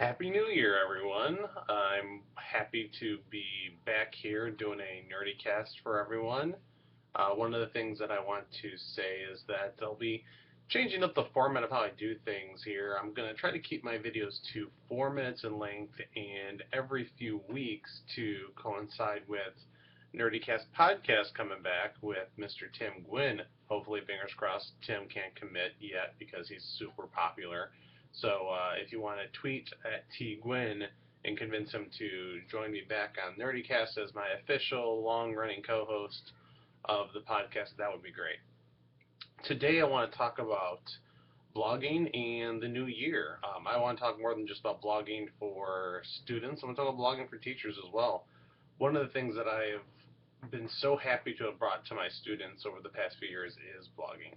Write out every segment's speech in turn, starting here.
Happy New Year, everyone. I'm happy to be back here doing a nerdy cast for everyone. One of the things that I want to say is that I'll be changing up the format of how I do things here. I'm going to try to keep my videos to 4 minutes in length and every few weeks to coincide with NerdyCast podcast coming back with Mr. Tim Gwynn. Hopefully, fingers crossed, Tim can't commit yet because he's super popular. So if you want to tweet at T Gwynn and convince him to join me back on NerdyCast as my official long-running co-host of the podcast, that would be great. Today I want to talk about blogging and the new year. I want to talk more than just about blogging for students. I want to talk about blogging for teachers as well. One of the things that I have been so happy to have brought to my students over the past few years is blogging.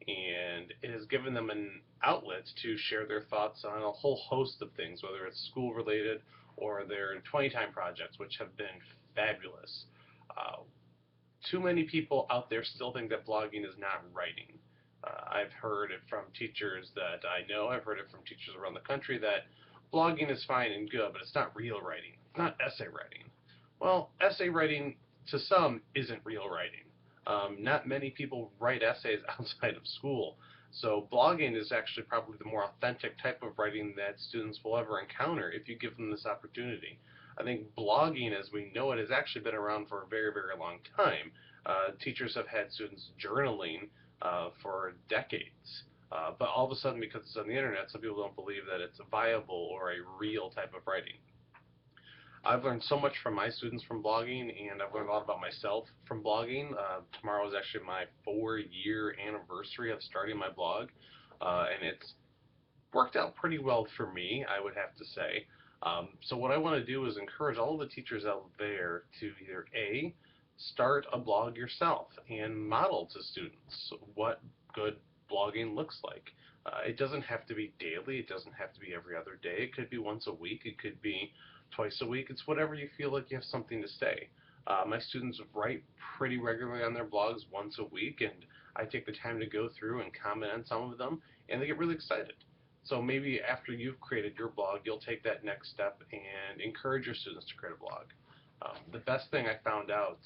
And it has given them an outlet to share their thoughts on a whole host of things, whether it's school related or their 20 time projects, which have been fabulous. Uh, Too many people out there still think that blogging is not writing. I've heard it from teachers that I know, I've heard it from teachers around the country that blogging is fine and good, but it's not real writing. It's not essay writing. Well, essay writing to some isn't real writing. Not many people write essays outside of school. So blogging is actually probably the more authentic type of writing that students will ever encounter if you give them this opportunity. I think blogging as we know it has actually been around for a very, very long time. Teachers have had students journaling for decades. But all of a sudden, because it's on the internet, some people don't believe that it's viable or a real type of writing. I've learned so much from my students from blogging, and I've learned a lot about myself from blogging. Tomorrow is actually my 4-year anniversary of starting my blog, and it's worked out pretty well for me, I would have to say. So what I want to do is encourage all of the teachers out there to either A, start a blog yourself and model to students what good blogging looks like. It doesn't have to be daily. It doesn't have to be every other day. It could be once a week. It could be twice a week. It's whatever you feel like you have something to say. My students write pretty regularly on their blogs once a week, and I take the time to go through and comment on some of them, and they get really excited. So maybe after you've created your blog, you'll take that next step and encourage your students to create a blog. The best thing I found out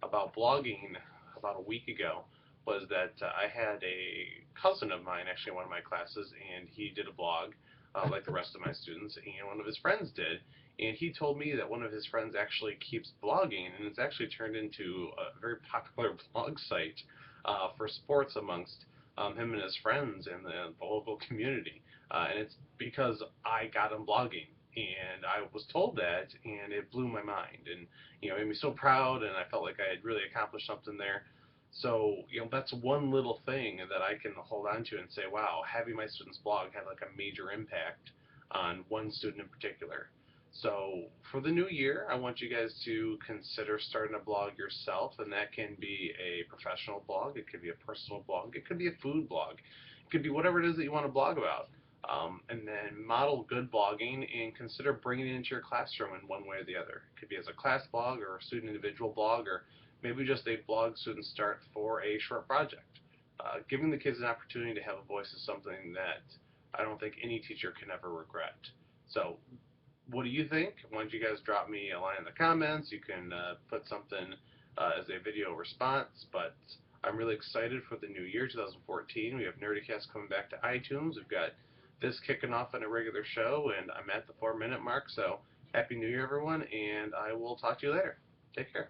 about blogging about a week ago was that I had a cousin of mine actually in one of my classes, and he did a blog like the rest of my students, and one of his friends did. And he told me that one of his friends actually keeps blogging, and it's actually turned into a very popular blog site for sports amongst him and his friends in the local community. And it's because I got him blogging, and I was told that, and it blew my mind, and it made me so proud, and I felt like I had really accomplished something there. So that's one little thing that I can hold on to and say, wow, having my students blog had like a major impact on one student in particular. So for the new year, I want you guys to consider starting a blog yourself, and that can be a professional blog, it could be a personal blog, it could be a food blog, it could be whatever it is that you want to blog about. And then model good blogging and consider bringing it into your classroom in one way or the other. It could be as a class blog or a student individual blog, or maybe just a blog students start for a short project. Giving the kids an opportunity to have a voice is something that I don't think any teacher can ever regret. So what do you think? Why don't you guys drop me a line in the comments? You can put something as a video response, but I'm really excited for the new year, 2014. We have NerdyCast coming back to iTunes. We've got this kicking off on a regular show, and I'm at the 4-minute mark, so Happy New Year, everyone, and I will talk to you later. Take care.